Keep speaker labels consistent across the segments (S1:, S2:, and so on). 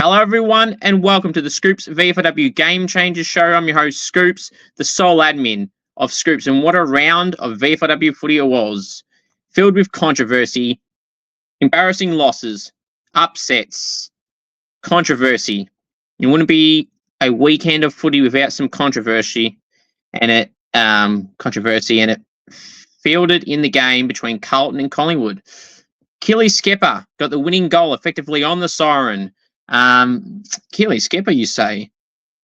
S1: Hello, everyone, and welcome to the Scoops VFLW Game Changers Show. I'm your host, Scoops, the sole admin of Scoops. And what a round of VFLW footy it was. Filled with controversy, embarrassing losses, upsets, controversy. It wouldn't be a weekend of footy without some controversy, and it fielded in the game between Carlton and Collingwood. Keely Skepper got the winning goal effectively on the siren. Keely Skepper, you say?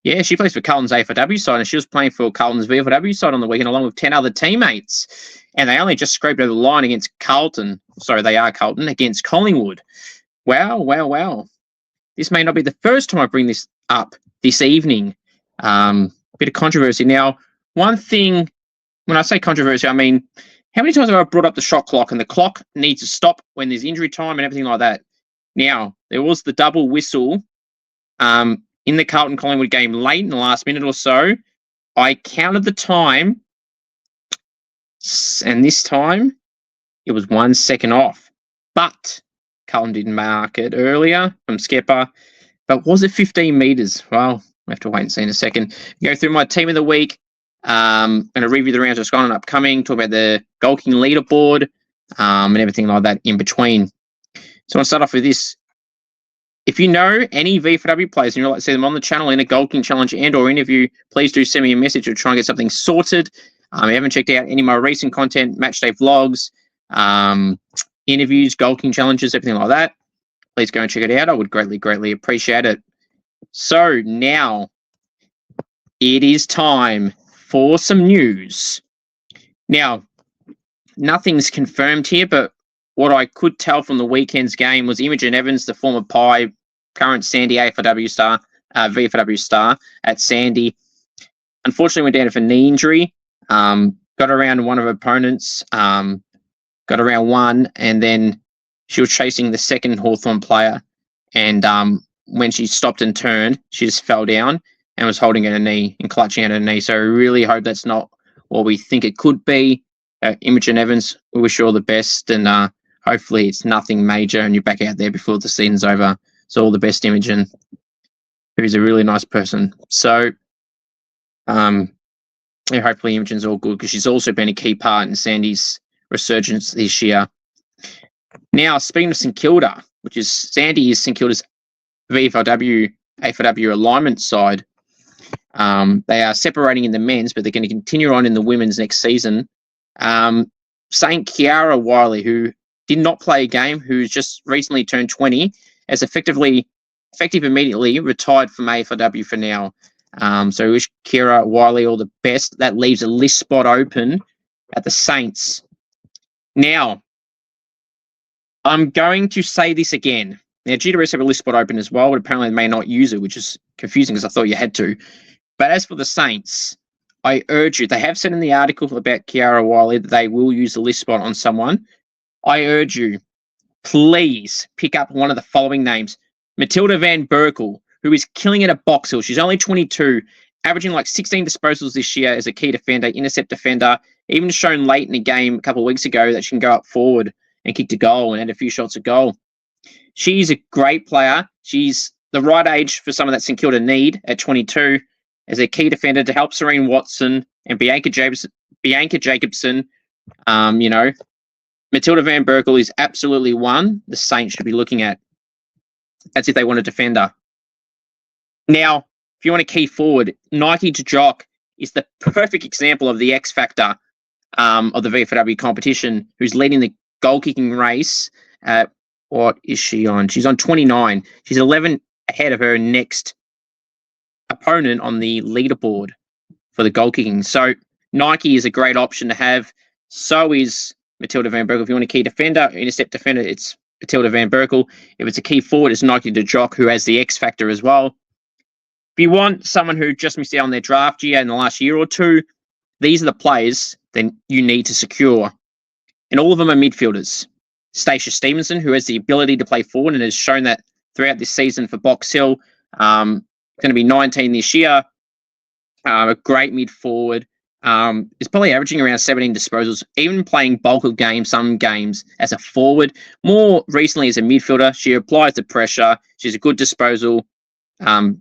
S1: Yeah, she plays for Carlton's AFLW side, and she was playing for Carlton's VFLW side on the weekend along with 10 other teammates. And they only just scraped over the line against Carlton. Sorry, they are Carlton, against Collingwood. Wow. This may not be the first time I bring this up this evening. Bit of controversy. Now, one thing, when I say controversy, I mean, how many times have I brought up the shot clock, and the clock needs to stop when there's injury time and everything like that? Now, there was the double whistle in the Carlton-Collingwood game late in the last minute or so. I counted the time, and this time it was 1 second off. But Carlton didn't mark it earlier from Skepper. But was it 15 metres? Well, we have to wait and see in a second. Go through my team of the week. I'm going to review the rounds that's gone and upcoming, talk about the goal kicking leaderboard and everything like that in between. So I'll start off with this. If you know any VFLW players and you'd like to see them on the channel in a goal kicking challenge and or interview, please do send me a message. We'll try and get something sorted. If you haven't checked out any of my recent content, matchday vlogs, interviews, goal kicking challenges, everything like that, please go and check it out. I would greatly appreciate it. So now it is time for some news. Now, nothing's confirmed here, but what I could tell from the weekend's game was Imogen Evans, the former Pie, current Sandy AFLW star, VFLW star at Sandy, unfortunately went down with a knee injury, got around one of her opponents, got around one, and then she was chasing the second Hawthorn player, and when she stopped and turned, she just fell down and was holding her knee and clutching at her knee. So I really hope that's not what we think it could be. Imogen Evans, we wish you all the best, and hopefully it's nothing major and you're back out there before the season's over. So all the best, Imogen, who's a really nice person. So hopefully Imogen's all good, because she's also been a key part in Sandy's resurgence this year. Now, speaking of St Kilda, which is Sandy is St Kilda's VFLW, AFLW alignment side. They are separating in the men's, but they're going to continue on in the women's next season. St Kiara Wiley, who did not play a game, who's just recently turned 20, has effective immediately retired from AFLW for now. So we wish Kiara Wiley all the best. That leaves a list spot open at the Saints. Now, I'm going to say this again. Now, GWS have a list spot open as well, but apparently they may not use it, which is confusing because I thought you had to. But as for the Saints, I urge you, they have said in the article about Kiara Wiley that they will use the list spot on someone. I urge you, please pick up one of the following names. Matilda Van Berkel, who is killing it at Box Hill. She's only 22, averaging like 16 disposals this year as a key defender, intercept defender, even shown late in the game a couple of weeks ago that she can go up forward and kick to goal and add a few shots at goal. She's a great player. She's the right age for some of that St Kilda need at 22 as a key defender to help Serene Watson and Bianca Jacobson. Matilda Van Berkel is absolutely one the Saints should be looking at. That's if they want a defender. Now, if you want a key forward, Nike to Jock is the perfect example of the X factor of the VFLW competition, who's leading the goal-kicking race. What is she on? She's on 29. She's 11 ahead of her next opponent on the leaderboard for the goal kicking. So Nike is a great option to have. So is Matilda Van Berkel. If you want a key defender, intercept defender, it's Matilda Van Berkel. If it's a key forward, it's Nike to Jock, who has the X factor as well. If you want someone who just missed out on their draft year in the last year or two, these are the players then you need to secure. And all of them are midfielders. Stacia Stevenson, who has the ability to play forward and has shown that throughout this season for Box Hill. Going to be 19 this year. A great mid forward. is probably averaging around 17 disposals, even playing bulk of games, some games as a forward. More recently as a midfielder, she applies the pressure. She's a good disposal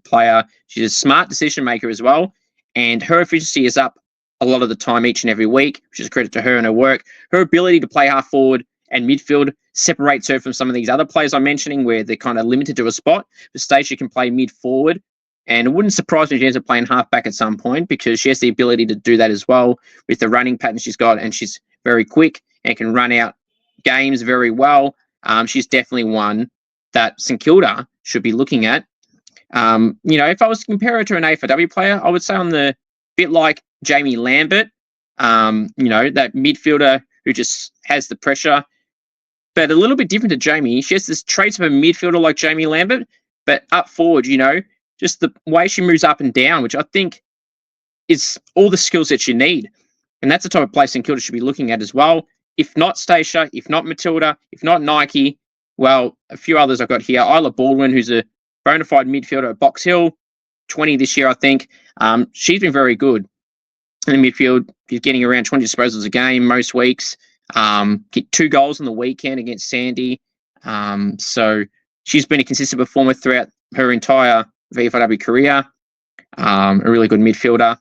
S1: player. She's a smart decision maker as well. And her efficiency is up a lot of the time each and every week, which is a credit to her and her work. Her ability to play half forward and midfield separates her from some of these other players I'm mentioning where they're kind of limited to a spot. But Stacia can play mid forward. And it wouldn't surprise me if she ends up playing halfback at some point because she has the ability to do that as well with the running pattern she's got. And she's very quick and can run out games very well. She's definitely one that St Kilda should be looking at. If I was to compare her to an AFLW player, I would say on the bit like Jamie Lambert, that midfielder who just has the pressure, but a little bit different to Jamie. She has this traits of a midfielder like Jamie Lambert, but up forward, just the way she moves up and down, which I think is all the skills that you need. And that's the type of player St Kilda should be looking at as well. If not Stacia, if not Matilda, if not Nike, well, a few others I've got here. Isla Baldwin, who's a bona fide midfielder at Box Hill, 20 this year, I think. She's been very good in the midfield. She's getting around 20 disposals a game most weeks. Get 2 goals on the weekend against Sandy. So she's been a consistent performer throughout her entire VFLW career. A really good midfielder.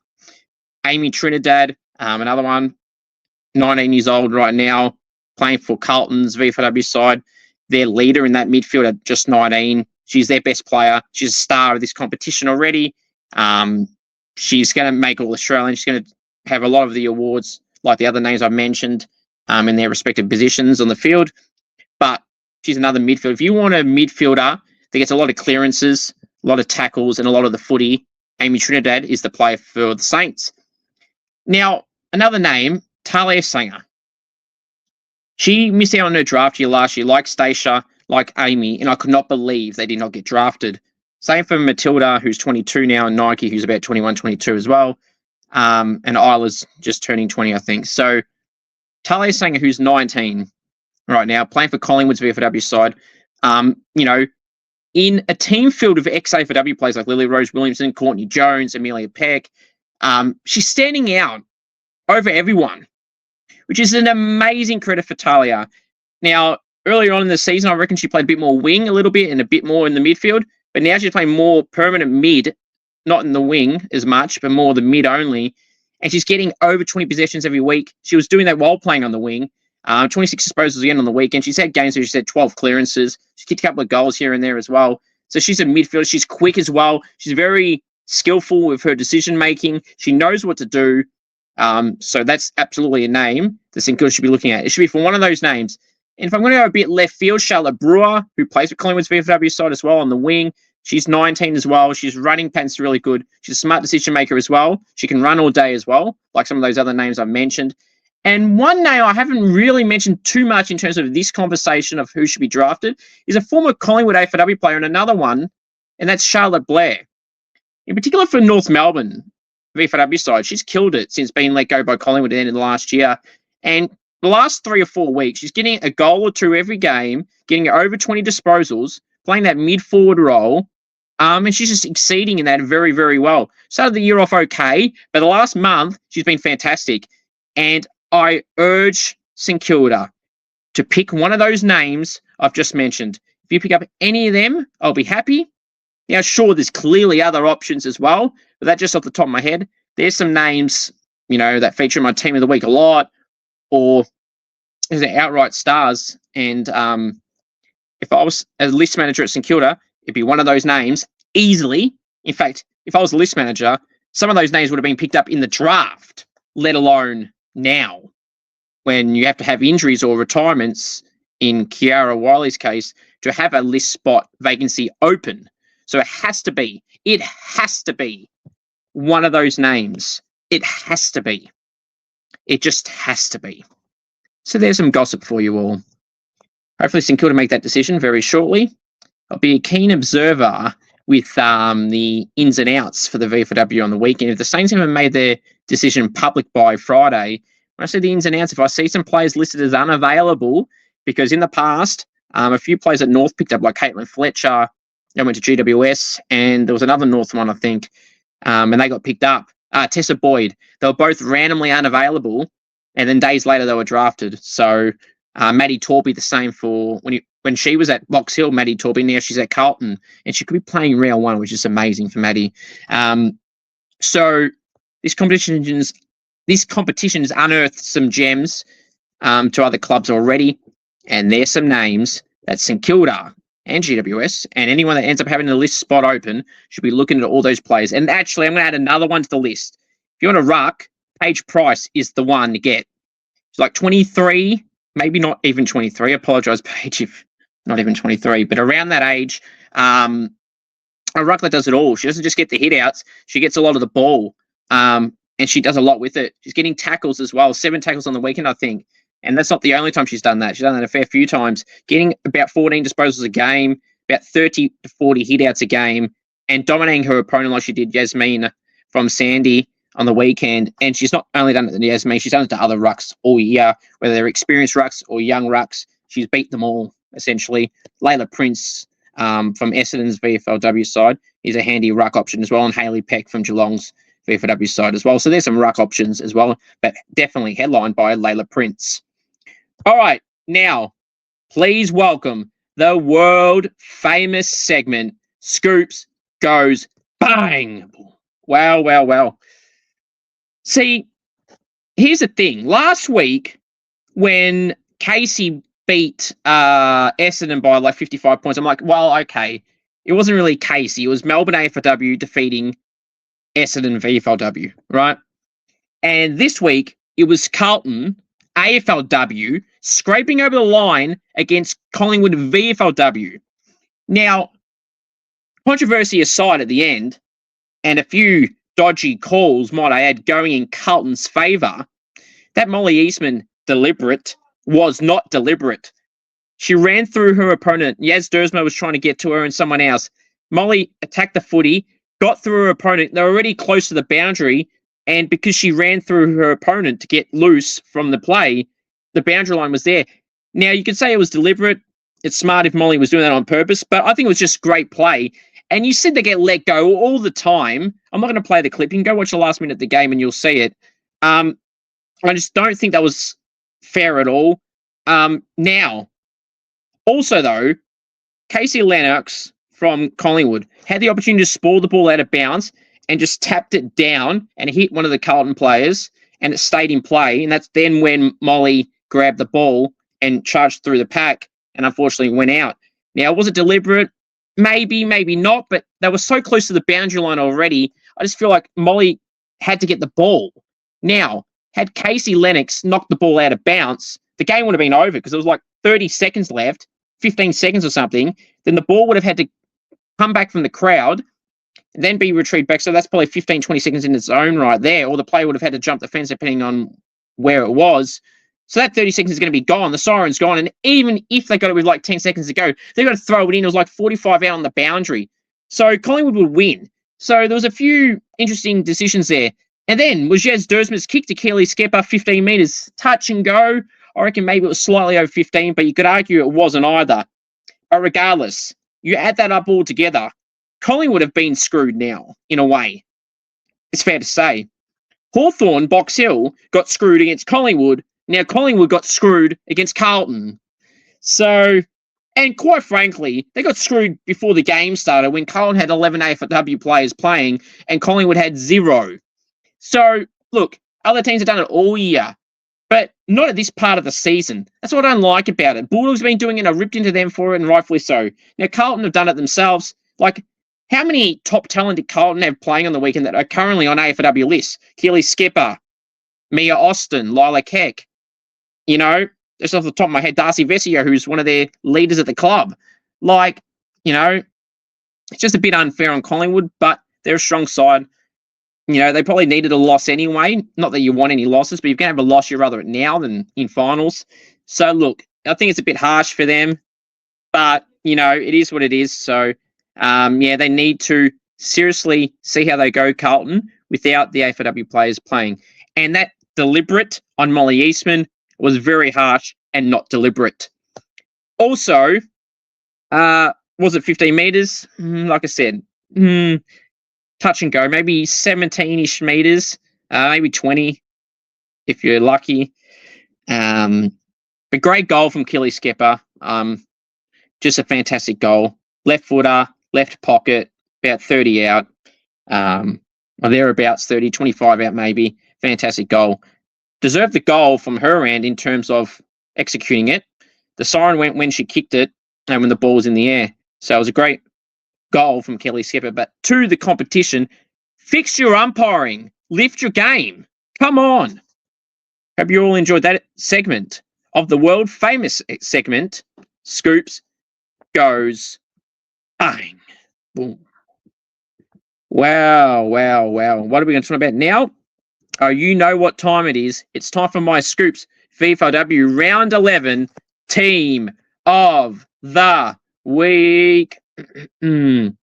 S1: Amy Trinidad, another one, 19 years old right now, playing for Carlton's VFLW side. Their leader in that midfield at just 19. She's their best player. She's a star of this competition already. She's going to make All Australian. She's going to have a lot of the awards like the other names I've mentioned in their respective positions on the field. But she's another midfielder. If you want a midfielder that gets a lot of clearances, a lot of tackles, and a lot of the footy, Amy Trinidad is the player for the Saints. Now, another name, Talia Sanger. She missed out on her draft year last year, like Stacia, like Amy, and I could not believe they did not get drafted. Same for Matilda, who's 22 now, and Nike, who's about 21, 22 as well. And Isla's just turning 20, I think. So Talia Sanger, who's 19 right now, playing for Collingwood's VFLW side, in a team filled of ex-AFLW players like Lily Rose Williamson, Courtney Jones, Amelia Peck, she's standing out over everyone, which is an amazing credit for Talia. Now, earlier on in the season, I reckon she played a bit more wing a little bit and a bit more in the midfield, but now she's playing more permanent mid, not in the wing as much, but more the mid only, and she's getting over 20 possessions every week. She was doing that while playing on the wing. 26 disposals again on the weekend. She's had games where she's had 12 clearances. She's kicked a couple of goals here and there as well. So she's a midfielder. She's quick as well. She's very skillful with her decision making. She knows what to do. So that's absolutely a name that St Kilda should be looking at. It should be for one of those names. And if I'm going to go a bit left field, Charlotte Brewer, who plays for Collingwood's VFW side as well on the wing. She's 19 as well. She's running patterns really good. She's a smart decision maker as well. She can run all day as well, like some of those other names I've mentioned. And one name I haven't really mentioned too much in terms of this conversation of who should be drafted is a former Collingwood AFLW player and another one, and that's Charlotte Blair. In particular for North Melbourne, VFLW side, she's killed it since being let go by Collingwood at the end of last year. And the last 3 or 4 weeks, she's getting a goal or two every game, getting over 20 disposals, playing that mid-forward role, and she's just exceeding in that very, very well. Started the year off okay, but the last month, she's been fantastic. And I urge St Kilda to pick one of those names I've just mentioned. If you pick up any of them, I'll be happy. Now, sure, there's clearly other options as well, but that's just off the top of my head. There's some names, that feature in my team of the week a lot, or as outright stars. And if I was a list manager at St Kilda, it'd be one of those names easily. In fact, if I was a list manager, some of those names would have been picked up in the draft, let alone now, when you have to have injuries or retirements, in Kiara Wiley's case, to have a list spot vacancy open. So it has to be one of those names. It has to be. It just has to be. So there's some gossip for you all. Hopefully St Kilda make that decision very shortly. I'll be a keen observer with the ins and outs for the VFLW on the weekend. If the Saints haven't made their decision public by Friday, when I say the ins and outs, if I see some players listed as unavailable, because in the past, a few players at North picked up, like Caitlin Fletcher, they went to GWS, and there was another North one, I think, and they got picked up Tessa Boyd. They were both randomly unavailable, and then days later they were drafted. So Maddie Torpy, the same for when she was at Box Hill, Maddie Torpy, now she's at Carlton, and she could be playing round one, which is amazing for Maddie. So this competition's unearthed some gems to other clubs already, and there's some names that St Kilda and GWS and anyone that ends up having the list spot open should be looking at all those players. And actually, I'm going to add another one to the list. If you want a ruck, Paige Price is the one to get. She's like 23, maybe not even 23. I apologise, Paige, if not even 23, but around that age. A ruck that does it all. She doesn't just get the hit outs, she gets a lot of the ball. And she does a lot with it. She's getting tackles as well, 7 tackles on the weekend, I think. And that's not the only time she's done that. She's done that a fair few times, getting about 14 disposals a game, about 30 to 40 hit-outs a game, and dominating her opponent like she did Yasmin from Sandy on the weekend. And she's not only done it to Yasmin, she's done it to other rucks all year, whether they're experienced rucks or young rucks. She's beat them all, essentially. Layla Prince from Essendon's VFLW side is a handy ruck option as well, and Hayley Peck from Geelong's VFLW side as well. So there's some ruck options as well, but definitely headlined by Layla Prince. All right, now, please welcome the world-famous segment, Scoops Goes Bang. Wow. See, here's the thing. Last week, when Casey beat Essendon by like 55 points, I'm like, well, okay. It wasn't really Casey. It was Melbourne AFLW defeating Essendon VFLW, right? And this week, it was Carlton AFLW scraping over the line against Collingwood VFLW. Now, controversy aside at the end, and a few dodgy calls, might I add, going in Carlton's favour, that Molly Eastman deliberate was not deliberate. She ran through her opponent. Yaz Dersma was trying to get to her and someone else. Molly attacked the footy, got through her opponent. They were already close to the boundary, and because she ran through her opponent to get loose from the play, the boundary line was there. Now, you could say it was deliberate. It's smart if Molly was doing that on purpose, but I think it was just great play. And you said they get let go all the time. I'm not going to play the clip. You can go watch the last minute of the game and you'll see it. I just don't think that was fair at all. Now, also though, Casey Lennox from Collingwood had the opportunity to spoil the ball out of bounds and just tapped it down and hit one of the Carlton players, and it stayed in play. And that's then when Molly grabbed the ball and charged through the pack and unfortunately went out. Now, was it deliberate? Maybe, maybe not, but they were so close to the boundary line already. I just feel like Molly had to get the ball. Now, had Casey Lennox knocked the ball out of bounds, the game would have been over because there was like 30 seconds left, 15 seconds or something. Then the ball would have had to come back from the crowd, then be retrieved back. So that's probably 15, 20 seconds in its own right there. Or the player would have had to jump the fence depending on where it was. So that 30 seconds is going to be gone. The siren's gone. And even if they got it with like 10 seconds to go, they've got to throw it in. It was like 45 out on the boundary. So Collingwood would win. So there was a few interesting decisions there. And then was Yaz Dersma's kick to Keely Skepper, 15 metres, touch and go. I reckon maybe it was slightly over 15, but you could argue it wasn't either. But regardless, you add that up all together, Collingwood have been screwed now, in a way. It's fair to say. Hawthorn, Box Hill, got screwed against Collingwood. Now Collingwood got screwed against Carlton. So, and quite frankly, they got screwed before the game started when Carlton had 11 AFLW players playing and Collingwood had 0. So, look, other teams have done it all year, but not at this part of the season. That's what I don't like about it. Bulldogs have been doing it. I ripped into them for it, and rightfully so. Now, Carlton have done it themselves. Like, how many top talent did Carlton have playing on the weekend that are currently on AFLW lists? Keely Skepper, Mia Austin, Lila Keck. You know, just off the top of my head, Darcy Vesio, who's one of their leaders at the club. Like, you know, it's just a bit unfair on Collingwood, but they're a strong side. You know, they probably needed a loss anyway. Not that you want any losses, but if you're going to have a loss, you'd rather it now than in finals. So, look, I think it's a bit harsh for them, but, you know, it is what it is. So, yeah, they need to seriously see how they go, Carlton, without the AFLW players playing. And that deliberate on Molly Eastman was very harsh and not deliberate. Also, was it 15 metres? Like I said, touch and go, maybe 17-ish meters, maybe 20 if you're lucky. A great goal from Kelly Skepper. Just a fantastic goal. Left footer, left pocket, about 30 out. Or thereabouts, 30, 25 out maybe. Fantastic goal. Deserved the goal from her end in terms of executing it. The siren went when she kicked it and when the ball was in the air. So it was a great goal from Kelly Skepper. But to the competition, fix your umpiring. Lift your game. Come on. Hope you all enjoyed that segment of the world famous segment, Scoops Goes Bang. Boom. Wow. What are we going to talk about now? Oh, you know what time it is. It's time for my Scoops VFLW Round 11 Team of the Week. From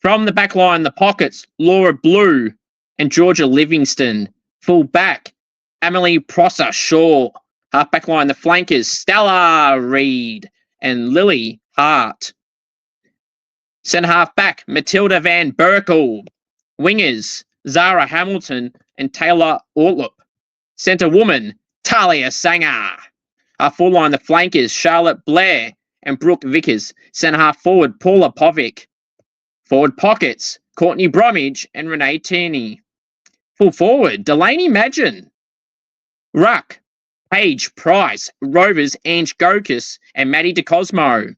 S1: the back line, the pockets, Laura Blue and Georgia Livingston. Full back, Emily Prosser Shaw. Half back line, the flankers, Stella Reid and Lily Hart. Centre half back, Matilda Van Berkel. Wingers, Zara Hamilton and Taylor Ortlup. Centre woman, Talia Sanger. Our full line, the flankers, Charlotte Blair and Brooke Vickers. Centre half forward, Paula Povic. Forward pockets, Courtney Bromwich and Renee Tierney. Full forward, Delaney Madgen. Ruck, Paige Price, Rovers, Ange Gokus and Maddie DeCosmo.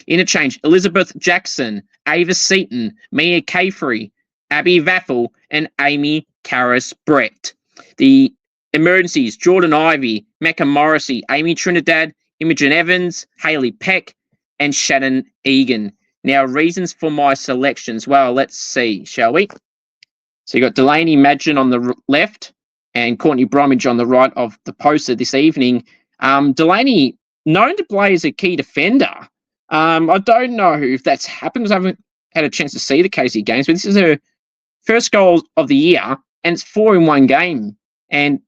S1: Interchange, Elizabeth Jackson, Ava Seaton, Mia Caffrey, Abby Vaffel and Amy Karras Brett. The emergencies, Jordan Ivey, Mecca Morrissey, Amy Trinidad, Imogen Evans, Hayley Peck and Shannon Egan. Now, reasons for my selections. Well, let's see, shall we? So you got Delaney Madgen on the left and Courtney Bromwich on the right of the poster this evening. Delaney, known to play as a key defender. I don't know if that's happened because I haven't had a chance to see the Casey games, but this is her first goal of the year, and it's 4 in one game. And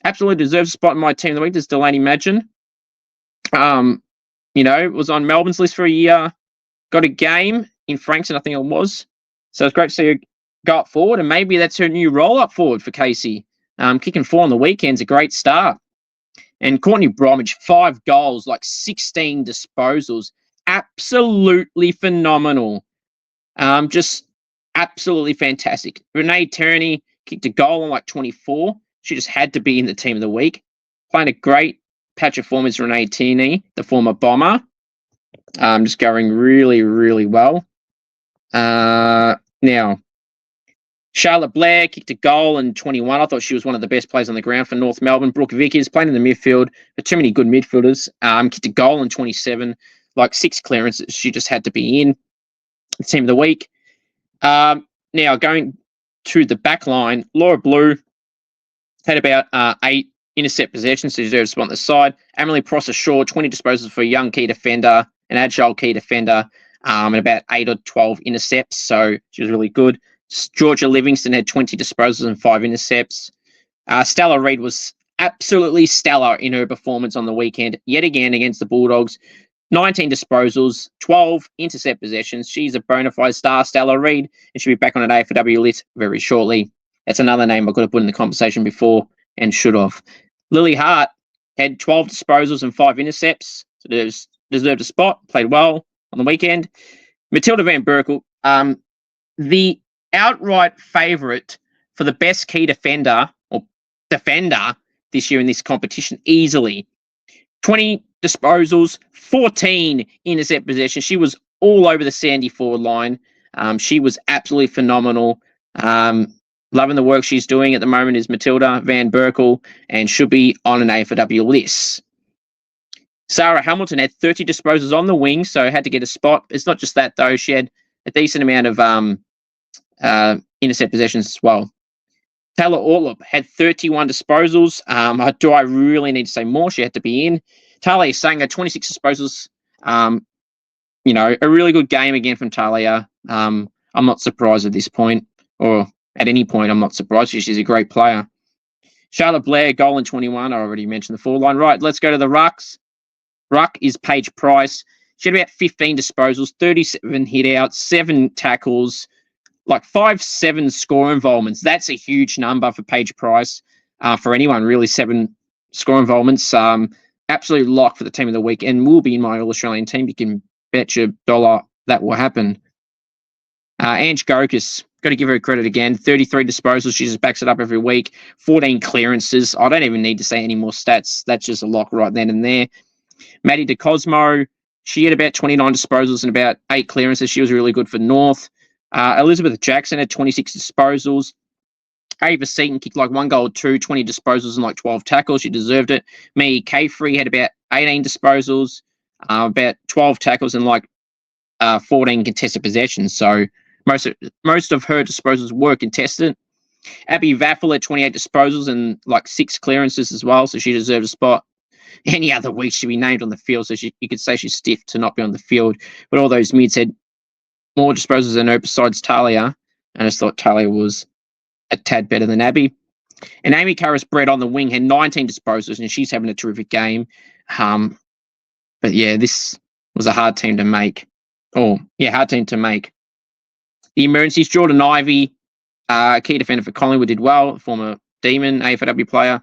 S1: absolutely deserves a spot in my team of the week. There's Delaney Madgen. Was on Melbourne's list for a year. Got a game in Frankston, I think it was. So it's great to see her go up forward, and maybe that's her new roll up forward for Casey. Kicking 4 on the weekend's a great start. And Courtney Bromwich, 5 goals, like 16 disposals. Absolutely phenomenal. Just absolutely fantastic. Renee Tierney kicked a goal on like 24. She just had to be in the team of the week. Playing a great patch of form is Renee Tierney, the former Bomber. Just going really, really well. Now, Charlotte Blair kicked a goal in 21. I thought she was one of the best players on the ground for North Melbourne. Brooke Vickers playing in the midfield, but too many good midfielders. Kicked a goal in 27, like 6 clearances. She just had to be in the team of the week. Now, going to the back line, Laura Blue had about 8 intercept possessions, so she deserves a spot on the side. Emily Prosser Shaw, 20 disposals for a young key defender, an agile key defender, and about 8 or 12 intercepts, so she was really good. Georgia Livingston had 20 disposals and 5 intercepts. Stella Reid was absolutely stellar in her performance on the weekend, yet again against the Bulldogs. 19 disposals, 12 intercept possessions. She's a bona fide star, Stella Reid, and she'll be back on an AFLW list very shortly. That's another name I could have put in the conversation before and should have. Lily Hart had 12 disposals and 5 intercepts, so deserved a spot, played well on the weekend. Matilda Van Berkel, the outright favourite for the best key defender or defender this year in this competition, easily. 20 disposals, 14 intercept possessions. She was all over the Sandy forward line. She was absolutely phenomenal. Loving the work she's doing at the moment is Matilda Van Berkel and should be on an AFLW list. Sarah Hamilton had 30 disposals on the wing, so had to get a spot. It's not just that, though. She had a decent amount of intercept possessions as well. Taylor Ortlup had 31 disposals. Do I really need to say more? She had to be in. Talia Sanger, 26 disposals. A really good game again from Talia. I'm not surprised at this point, or at any point, I'm not surprised. She's a great player. Charlotte Blair, goal in 21. I already mentioned the forward line. Right, let's go to the rucks. Ruck is Paige Price. She had about 15 disposals, 37 hit outs, 7 tackles. like 5-7 score involvements. That's a huge number for Paige Price. For anyone, really, 7 score involvements. Absolute lock for the team of the week, and will be in my All-Australian team. You can bet your dollar that will happen. Ange Gokus, got to give her credit again. 33 disposals. She just backs it up every week. 14 clearances. I don't even need to say any more stats. That's just a lock right then and there. Maddie DeCosmo, she had about 29 disposals and about 8 clearances. She was really good for North. Elizabeth Jackson had 26 disposals. Ava Seaton kicked like 1 goal, 20 disposals and like 12 tackles. She deserved it. Maggie Cafrey had about 18 disposals, about 12 tackles and like 14 contested possessions. So most of her disposals were contested. Abby Vaffel had 28 disposals and like 6 clearances as well, so she deserved a spot. Any other week she'd be named on the field, so you could say she's stiff to not be on the field. But all those mids had more disposals than her besides Talia, and I just thought Talia was a tad better than Abby. And Amy Carris-Brett on the wing had 19 disposals, and she's having a terrific game. But yeah, this was a hard team to make. Hard team to make. The emergencies, Jordan Ivey, key defender for Collingwood, did well. Former Demon, AFLW player.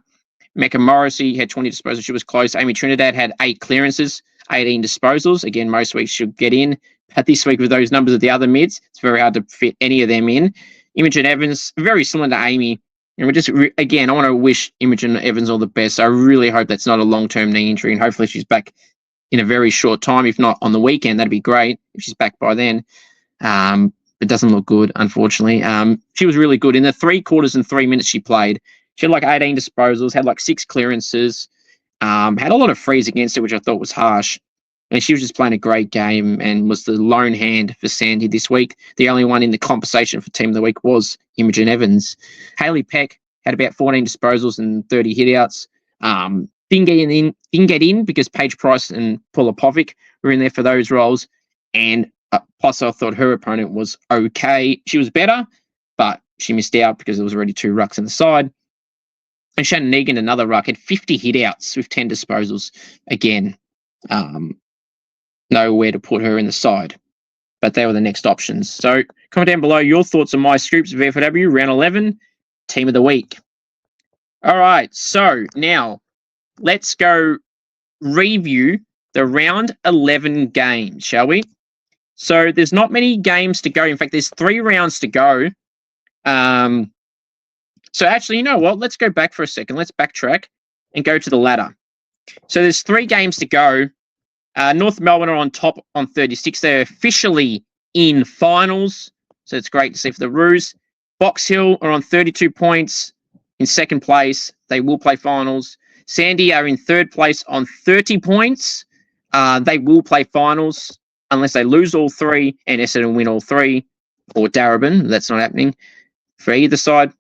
S1: Mecca Morrissey had 20 disposals. She was close. Amy Trinidad had 8 clearances, 18 disposals. Again, most weeks she'll get in. But this week with those numbers of the other mids, it's very hard to fit any of them in. Imogen Evans, very similar to Amy. And we're just, again, I want to wish Imogen Evans all the best. I really hope that's not a long-term knee injury, and hopefully she's back in a very short time. If not on the weekend, that'd be great if she's back by then. It doesn't look good, unfortunately. She was really good. In the 3 quarters and 3 minutes she played, she had like 18 disposals, had like 6 clearances, had a lot of frees against her, which I thought was harsh. And she was just playing a great game and was the lone hand for Sandy this week. The only one in the conversation for Team of the Week was Imogen Evans. Hayley Peck had about 14 disposals and 30 hitouts. Didn't get in because Paige Price and Paula Povic were in there for those roles. And plus, I thought her opponent was okay. She was better, but she missed out because there was already 2 rucks in the side. And Shannon Egan, another ruck, had 50 hitouts with 10 disposals. Again, nowhere to put her in the side. But they were the next options. So comment down below your thoughts on my Scoops of VFLW, round 11, team of the week. All right, so now let's go review the round 11 games, shall we? So there's not many games to go. In fact, there's 3 rounds to go. So actually, you know what? Let's go back for a second. Let's backtrack and go to the ladder. So there's 3 games to go. North Melbourne are on top on 36. They're officially in finals, so it's great to see for the Roos. Box Hill are on 32 points in second place. They will play finals. Sandy are in third place on 30 points. They will play finals unless they lose all 3 and Essendon win all 3, or Darebin. That's not happening for either side.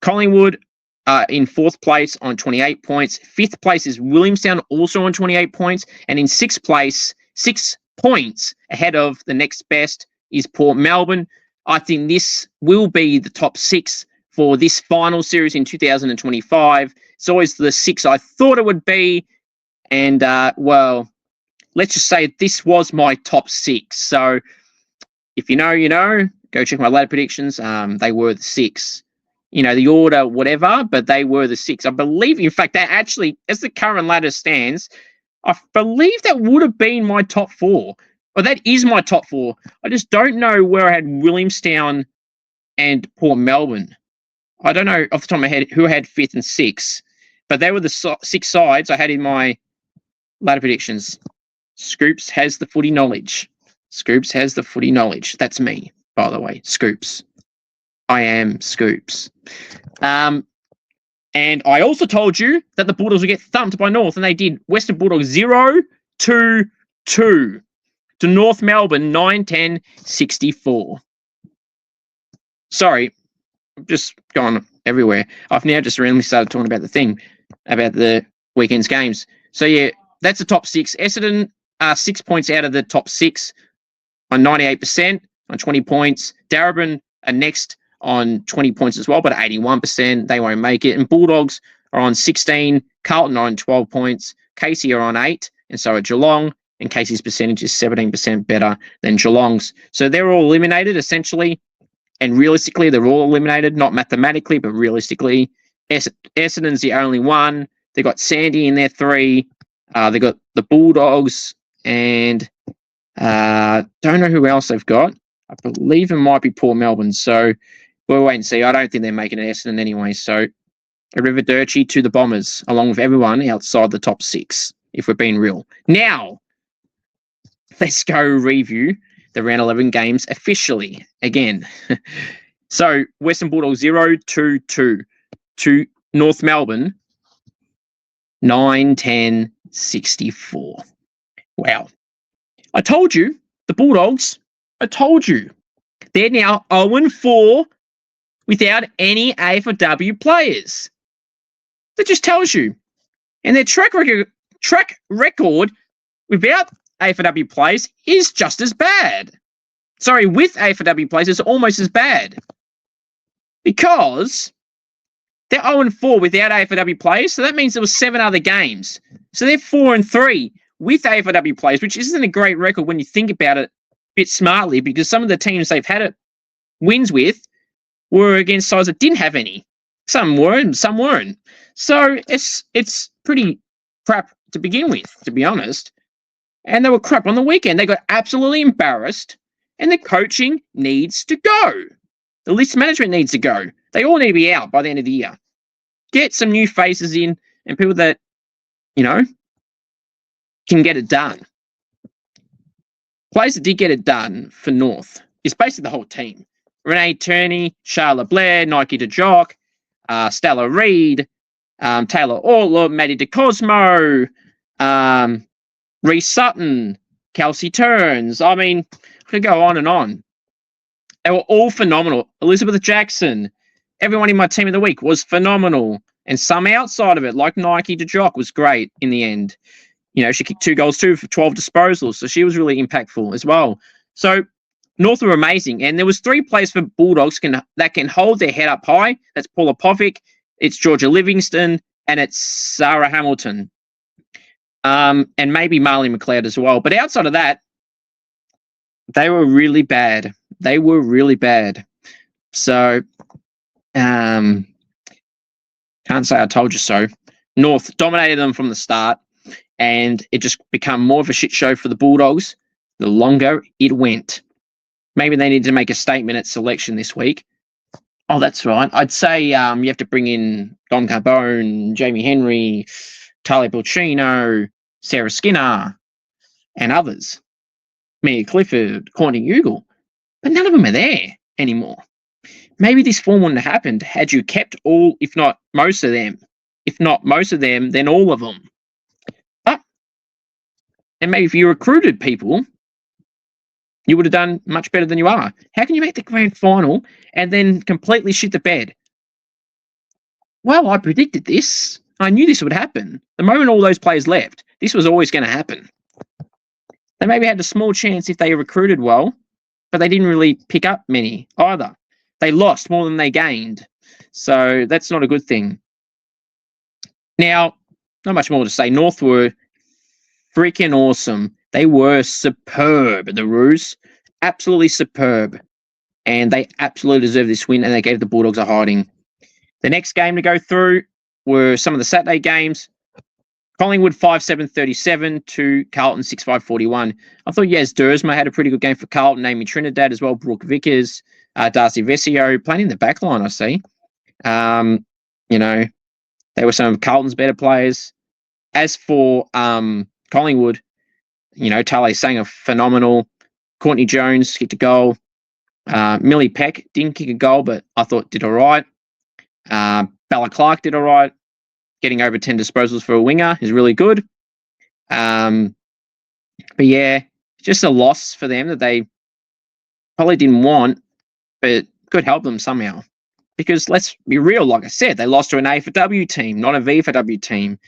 S1: Collingwood in 4th place on 28 points. 5th place is Williamstown, also on 28 points. And in 6th place, 6 points ahead of the next best, is Port Melbourne. I think this will be the top 6 for this final series in 2025. It's always the 6 I thought it would be. And, well, let's just say this was my top 6. So if you know, you know. Go check my ladder predictions. They were the 6. You know, the order, whatever, but they were the 6. I believe, in fact, that actually, as the current ladder stands, I believe that would have been my top 4. Or that is my top 4. I just don't know where I had Williamstown and Port Melbourne. I don't know off the top of my head who had 5th and 6th, but they were the 6 sides I had in my ladder predictions. Scoops has the footy knowledge. Scoops has the footy knowledge. That's me, by the way. Scoops. I am Scoops. And I also told you that the Bulldogs would get thumped by North, and they did. Western Bulldogs 0-2-2 to North Melbourne 9-10-64. Sorry, I'm just gone everywhere. I've now just randomly started talking about the weekend's games. So yeah, that's the top 6. Essendon are 6 points out of the top 6 on 98% on 20 points. Darebin are next on 20 points as well, but 81%. They won't make it. And Bulldogs are on 16. Carlton are on 12 points. Casey are on 8, and so are Geelong. And Casey's percentage is 17% better than Geelong's. So they're all eliminated, essentially. And realistically, they're all eliminated, not mathematically, but realistically. Essendon's the only one. They got Sandy in their 3. They got the Bulldogs, and don't know who else they've got. I believe it might be Port Melbourne. So we'll wait and see. I don't think they're making an Essendon anyway. So Arrivederci to the Bombers, along with everyone outside the top 6, if we're being real. Now, let's go review the round 11 games officially again. So Western Bulldogs 0-2-2 to North Melbourne 9-10-64. Wow. I told you, the Bulldogs, I told you. They're now 0-4 without any AFLW players. That just tells you. And their track record without AFLW players is just as bad. Sorry, with AFLW players, it's almost as bad. Because they're 0-4 without AFLW players, so that means there were 7 other games. So they're 4-3 with AFLW players, which isn't a great record when you think about it a bit smartly, because some of the teams they've had it wins with were against sides that didn't have any. Some were and some weren't. So it's pretty crap to begin with, to be honest. And they were crap on the weekend. They got absolutely embarrassed, and the coaching needs to go. The list management needs to go. They all need to be out by the end of the year. Get some new faces in and people that, can get it done. Players that did get it done for North is basically the whole team. Renee Turney, Charlotte Blair, Nike DeJock, Stella Reid, Taylor Ortler, Maddie DeCosmo, Reece Sutton, Kelsey Turns. I mean, I could go on and on. They were all phenomenal. Elizabeth Jackson, everyone in my team of the week was phenomenal. And some outside of it, like Nike DeJock, was great in the end. She kicked 2 goals too for 12 disposals. So she was really impactful as well. So North were amazing. And there was 3 players for Bulldogs that can hold their head up high. That's Paula Povic, it's Georgia Livingston, and it's Sarah Hamilton. And maybe Marley McLeod as well. But outside of that, they were really bad. They were really bad. So, can't say I told you so. North dominated them from the start, and it just became more of a shit show for the Bulldogs the longer it went. Maybe they need to make a statement at selection this week. Oh, that's right. I'd say you have to bring in Don Carbone, Jamie Henry, Talia Pulcino, Sarah Skinner, and others. Mia Clifford, Courtney Ugle. But none of them are there anymore. Maybe this form wouldn't have happened had you kept all, if not most of them. If not most of them, then all of them. And maybe if you recruited people, you would have done much better than you are. How can you make the grand final and then completely shit the bed? Well, I predicted this. I knew this would happen. The moment all those players left, this was always going to happen. They maybe had a small chance if they recruited well, but they didn't really pick up many either. They lost more than they gained. So that's not a good thing. Now, not much more to say. North were freaking awesome. They were superb, the Roos. Absolutely superb. And they absolutely deserve this win, and they gave the Bulldogs a hiding. The next game to go through were some of the Saturday games. Collingwood 5-7-37 to Carlton 6-5-41. I thought Yaz Dersma had a pretty good game for Carlton. Amy Trinidad as well. Brooke Vickers, Darcy Vesio playing in the back line, I see. They were some of Carlton's better players. As for Collingwood, Tale Sanger, phenomenal. Courtney Jones kicked a goal. Millie Peck didn't kick a goal, but I thought did all right. Bella Clark did all right. Getting over 10 disposals for a winger is really good. But yeah, just a loss for them that they probably didn't want, but could help them somehow. Because let's be real, like I said, they lost to an AFLW team, not a VFLW team.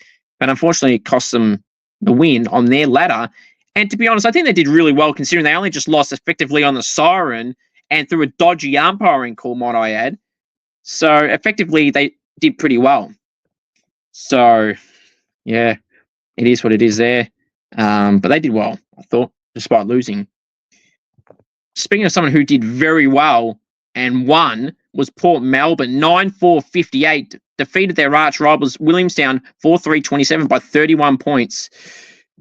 S1: But unfortunately, it cost them the win on their ladder. And to be honest, I think they did really well considering they only just lost effectively on the siren and through a dodgy umpiring call, might I add. So effectively, they did pretty well. So, yeah, it is what it is there. But they did well, I thought, despite losing. Speaking of someone who did very well and one was Port Melbourne, 9-4-58, defeated their arch rivals Williamstown 4-3-27 by 31 points.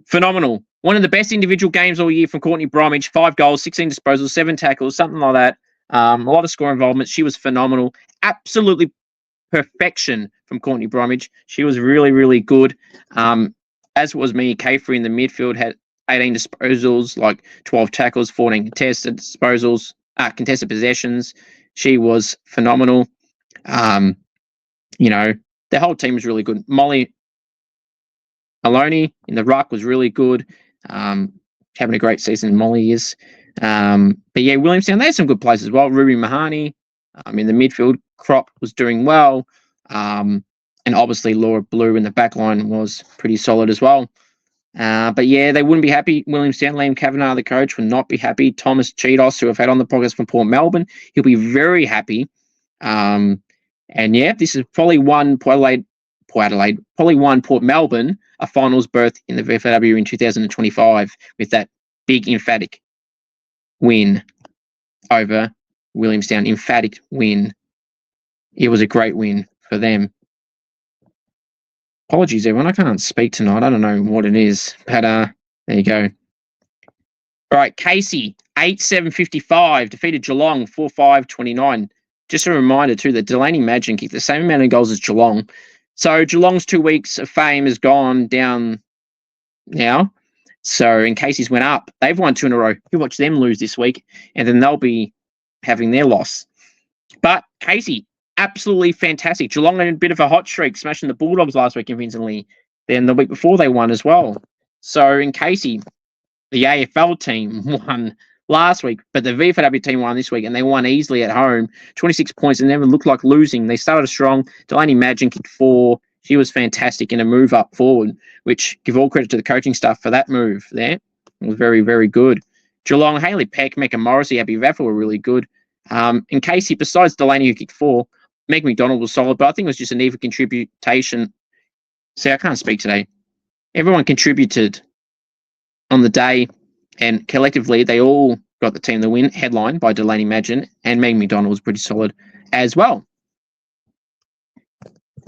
S1: Phenomenal. One of the best individual games all year from Courtney Bromwich, 5 goals, 16 disposals, 7 tackles, something like that. A lot of score involvement. She was phenomenal. Absolutely perfection from Courtney Bromwich. She was really, really good. As was Mia Caffrey in the midfield, had 18 disposals, like 12 tackles, 14 contested disposals, contested possessions. She was phenomenal. The whole team was really good. Molly Aloney in the ruck was really good. Having a great season, Molly is. But yeah, Williamstown, they had some good players as well. Ruby Mahoney in the midfield. Crop was doing well. And obviously Laura Blue in the back line was pretty solid as well. But yeah, they wouldn't be happy. Williamstown, Liam Kavanagh, the coach, would not be happy. Thomas Cheetos, who I've had on the podcast from Port Melbourne, he'll be very happy. And yeah, this is probably one probably one Port Melbourne a finals berth in the VFLW in 2025 with that big emphatic win over Williamstown. Emphatic win. It was a great win for them. Apologies, everyone. I can't speak tonight. I don't know what it is, but there you go. All right, Casey, 8-7-55, defeated Geelong 4-5-29. Just a reminder, too, that Delaney Madgen kicked the same amount of goals as Geelong. So Geelong's 2 weeks of fame has gone down now. So, and Casey's went up. They've won 2 in a row. You watch them lose this week, and then they'll be having their loss. But Casey, absolutely fantastic. Geelong had a bit of a hot streak, smashing the Bulldogs last week convincingly. Then the week before they won as well. So in Casey, the AFL team won last week, but the VFLW team won this week, and they won easily at home. 26 points and never looked like losing. They started strong. Delaney Madgen kicked 4. She was fantastic in a move up forward, which give all credit to the coaching staff for that move there. It was very, very good. Geelong, Hayley Peck, Mecca Morrissey, Abby Vaffel were really good. In Casey, besides Delaney, who kicked 4, Meg McDonald was solid, but I think it was just an even contribution. See, I can't speak today. Everyone contributed on the day, and collectively, they all got the team the win, headlined by Delaney Madgen, and Meg McDonald was pretty solid as well.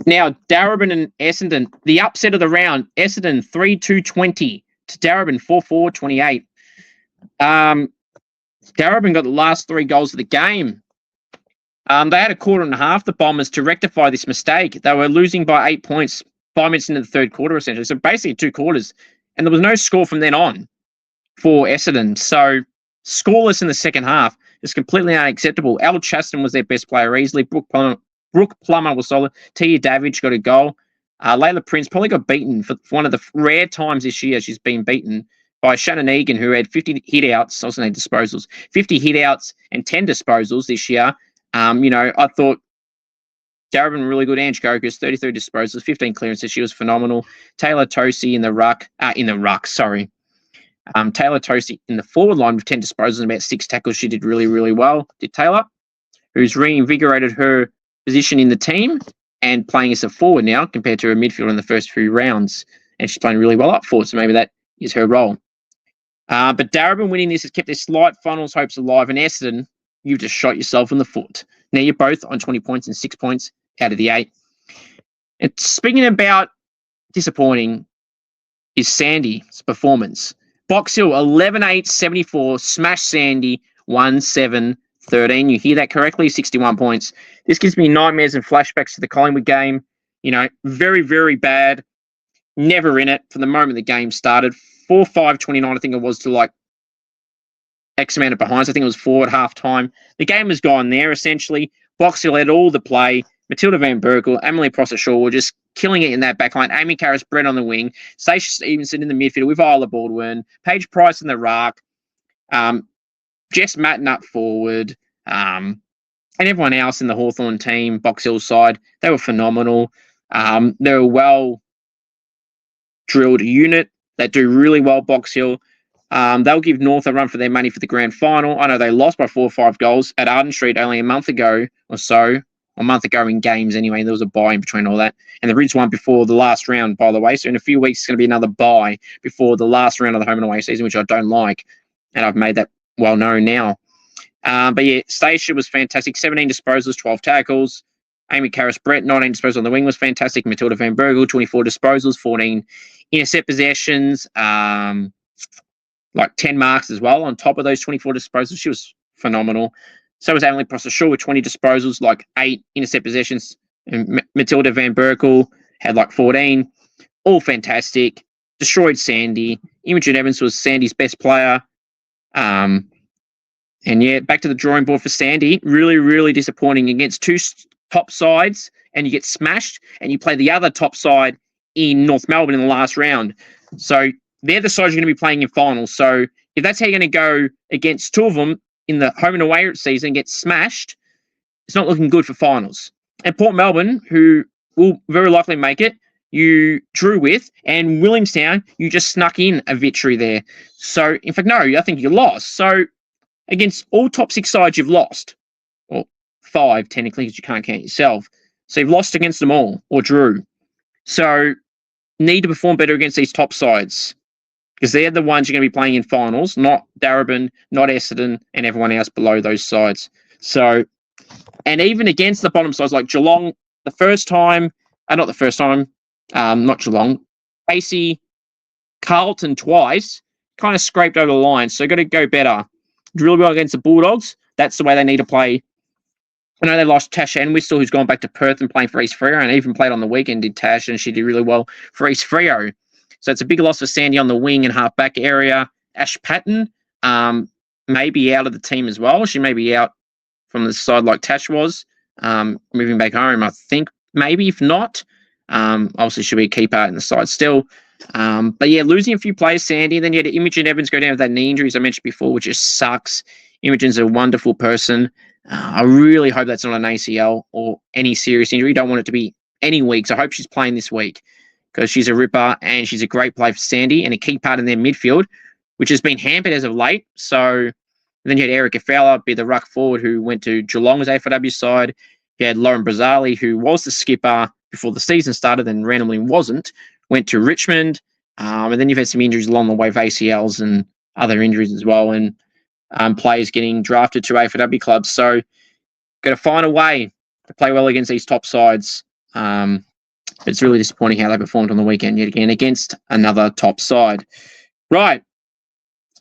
S1: Now, Darebin and Essendon, the upset of the round, Essendon 3-2-20 to Darebin 4-4-28. Darebin got the last 3 goals of the game. They had a quarter and a half, the Bombers, to rectify this mistake. They were losing by 8 points 5 minutes into the third quarter, essentially. So basically 2 quarters. And there was no score from then on for Essendon. So scoreless in the second half is completely unacceptable. Al Chaston was their best player easily. Brooke Plummer was solid. Tia Davidge got a goal. Layla Prince probably got beaten for one of the rare times this year she's been beaten by Shannon Egan, who had 50 hit-outs, also named disposals, 50 hit-outs and 10 disposals this year. I thought Darebin really good. Ange Gokus, 33 disposals, 15 clearances. She was phenomenal. Taylor Tosi in the ruck. Taylor Tosi in the forward line with 10 disposals and about 6 tackles. She did really, really well. Did Taylor, who's reinvigorated her position in the team and playing as a forward now compared to her midfielder in the first few rounds. And she's playing really well up forward, so maybe that is her role. But Darebin winning this has kept their slight finals hopes alive. And Essendon, you've just shot yourself in the foot. Now you're both on 20 points and 6 points out of the 8. And speaking about disappointing is Sandy's performance. Box Hill, 11-8-74, smash Sandy, 1-7-13. You hear that correctly, 61 points. This gives me nightmares and flashbacks to the Collingwood game. Very, very bad. Never in it from the moment the game started. 4-5-29, I think it was, to like X amount of behinds. I think it was 4 at halftime. The game has gone there, essentially. Box Hill had all the play. Matilda Van Berkel, Emily Prosser-Shaw were just killing it in that backline. Amy Karras-Brett on the wing. Stacia Stevenson in the midfield with Isla Baldwin. Paige Price in the ruck. Jess Matten up forward. And everyone else in the Hawthorn team, Box Hill side, they were phenomenal. They're a well-drilled unit that do really well, Box Hill. They'll give North a run for their money for the grand final. I know they lost by 4 or 5 goals at Arden Street only a month ago or so. A month ago in games anyway. There was a bye in between all that. And the Rids won before the last round, by the way. So in a few weeks, it's going to be another bye before the last round of the home and away season, which I don't like. And I've made that well known now. But yeah, Stacia was fantastic. 17 disposals, 12 tackles. Amy Karras-Brett, 19 disposals on the wing was fantastic. Matilda Van Bergel, 24 disposals, 14 intercept possessions, like 10 marks as well on top of those 24 disposals. She was phenomenal. So was Emily Prosser-Shaw with 20 disposals, like 8 intercept possessions. And Matilda Van Berkel had like 14. All fantastic. Destroyed Sandy. Imogen Evans was Sandy's best player. And yeah, back to the drawing board for Sandy. Really, really disappointing against two top sides, and you get smashed, and you play the other top side in North Melbourne in the last round. So they're the sides you're going to be playing in finals. So if that's how you're going to go against two of them in the home and away season, get smashed, it's not looking good for finals. And Port Melbourne, who will very likely make it, you drew with, and Williamstown, you just snuck in a victory there. So, in fact, no, I think you lost. So, against all top 6 sides, you've lost. Or 5, technically, because you can't count yourself. So, you've lost against them all, or drew. So, need to perform better against these top sides, because they're the ones you're going to be playing in finals, not Darebin, not Essendon, and everyone else below those sides. So, and even against the bottom sides, like Geelong, not Geelong, Casey, Carlton twice, kind of scraped over the line. So got to go better. Really well against the Bulldogs. That's the way they need to play. I know they lost Tash Enwistle, who's gone back to Perth and playing for East Freo, and even played on the weekend, did Tash, and she did really well for East Freo. So it's a big loss for Sandy on the wing and half-back area. Ash Patton may be out of the team as well. She may be out from the side like Tash was, moving back home, I think. Maybe, if not. Obviously, she'll be a key part in the side still. But yeah, losing a few players, Sandy. Then you had Imogen Evans go down with that knee injury, as I mentioned before, which just sucks. Imogen's a wonderful person. I really hope that's not an ACL or any serious injury. Don't want it to be any weeks. I hope she's playing this week, because she's a ripper and she's a great player for Sandy and a key part in their midfield, which has been hampered as of late. So then you had Erica Fowler be the ruck forward, who went to Geelong's AFLW side. You had Lauren Brazzali, who was the skipper before the season started and randomly wasn't, went to Richmond. And then you've had some injuries along the way of ACLs and other injuries as well, and players getting drafted to AFLW clubs. So got to find a way to play well against these top sides. It's really disappointing how they performed on the weekend yet again against another top side. Right.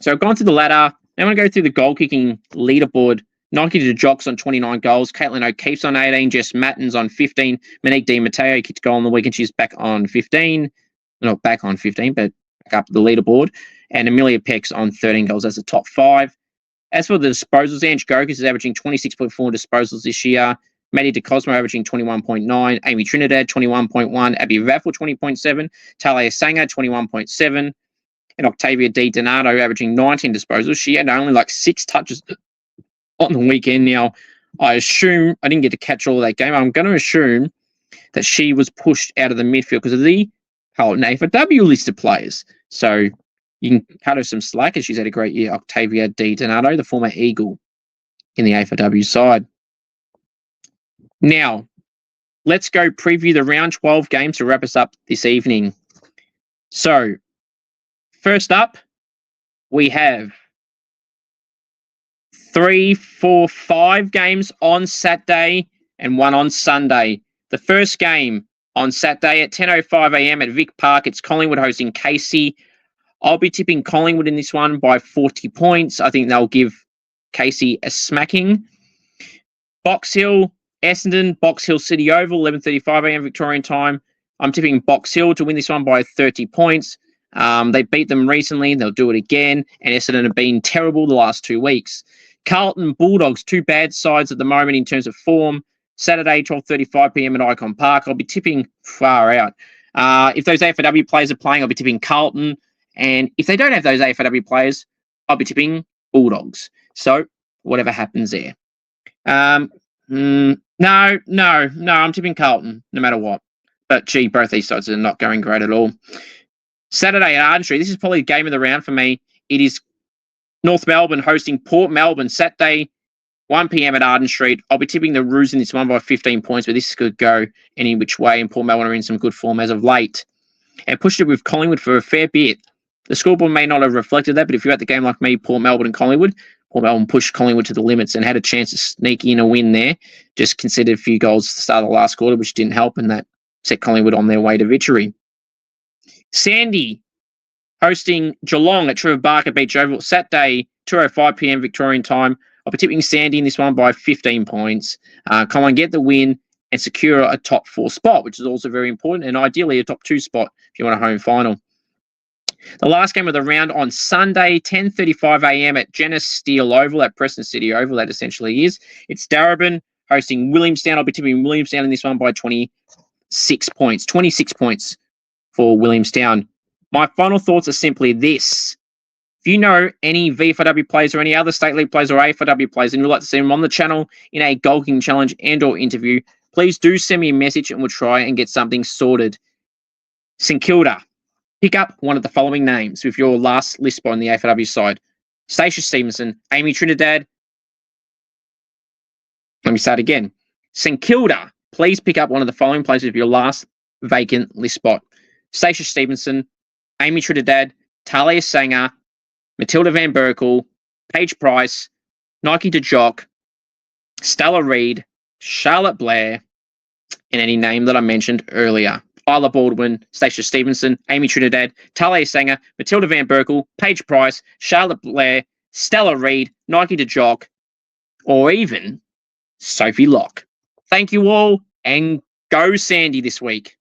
S1: So I've gone through the ladder. Now I'm going to go through the goal kicking leaderboard. Nike to Jocks on 29 goals. Caitlin O'Keefe's on 18. Jess Matten's on 15. Monique Di Matteo kicked a goal on the weekend. She's back on 15. Not back on 15, but back up the leaderboard. And Amelia Peck's on 13 goals as the top 5. As for the disposals, Ange Gokas is averaging 26.4 disposals this year. Maddie DeCosmo averaging 21.9. Amy Trinidad, 21.1. Abby Raffle, 20.7. Talia Sanger, 21.7. And Octavia Di Donato averaging 19 disposals. She had only like 6 touches on the weekend. Now, I assume, I didn't get to catch all of that game. I'm going to assume that she was pushed out of the midfield because of the Carlton AFLW list of players. So you can cut her some slack, as she's had a great year. Octavia Di Donato, the former Eagle in the AFLW side. Now, let's go preview the round 12 games to wrap us up this evening. So, first up, we have 3, 4, 5 games on Saturday and 1 on Sunday. The first game on Saturday at 10:05 a.m. at Vic Park. It's Collingwood hosting Casey. I'll be tipping Collingwood in this one by 40 points. I think they'll give Casey a smacking. Box Hill, Essendon, Box Hill City Oval, 11:35 a.m. Victorian time. I'm tipping Box Hill to win this one by 30 points. They beat them recently. They'll do it again. And Essendon have been terrible the last 2 weeks. Carlton Bulldogs, 2 bad sides at the moment in terms of form. Saturday, 12:35 p.m. at Icon Park. I'll be tipping far out. If those AFLW players are playing, I'll be tipping Carlton. And if they don't have those AFLW players, I'll be tipping Bulldogs. So whatever happens there. No, I'm tipping Carlton no matter what. But gee, both these sides are not going great at all. Saturday at Arden Street. This is probably the game of the round for me. It is North Melbourne hosting Port Melbourne. Saturday, 1 p.m. at Arden Street. I'll be tipping the Roos in this one by 15 points, but this could go any which way, and Port Melbourne are in some good form as of late. And pushed it with Collingwood for a fair bit. The scoreboard may not have reflected that, but if you're at the game like me, Port Melbourne and Collingwood, Port Melbourne pushed Collingwood to the limits and had a chance to sneak in a win there. Just conceded a few goals at the start of the last quarter, which didn't help, and that set Collingwood on their way to victory. Sandy hosting Geelong at Trevor Barker Beach Oval Saturday, 2:05 p.m. Victorian time. I'll be tipping Sandy in this one by 15 points. Collingwood get the win and secure a top 4 spot, which is also very important, and ideally a top 2 spot if you want a home final. The last game of the round on Sunday, 10:35 a.m. at Genesis Steel Oval, at Preston City Oval, that essentially is. It's Darebin hosting Williamstown. I'll be tipping Williamstown in this one by 26 points. 26 points for Williamstown. My final thoughts are simply this. If you know any VFLW players or any other State League players or AFLW players and you'd like to see them on the channel in a goal kicking challenge and or interview, please do send me a message and we'll try and get something sorted. St Kilda, pick up one of the following names with your last list spot on the AFLW side. Stacia Stevenson, Amy Trinidad. Let me start again. St Kilda, please pick up one of the following players with your last vacant list spot. Stacia Stevenson, Amy Trinidad, Talia Sanger, Matilda Van Berkel, Paige Price, Nike DeJock, Stella Reid, Charlotte Blair, and any name that I mentioned earlier. Isla Baldwin, Stacia Stevenson, Amy Trinidad, Talia Sanger, Matilda Van Berkel, Paige Price, Charlotte Blair, Stella Reid, Nike DeJock, or even Sophie Locke. Thank you all, and go Sandy this week.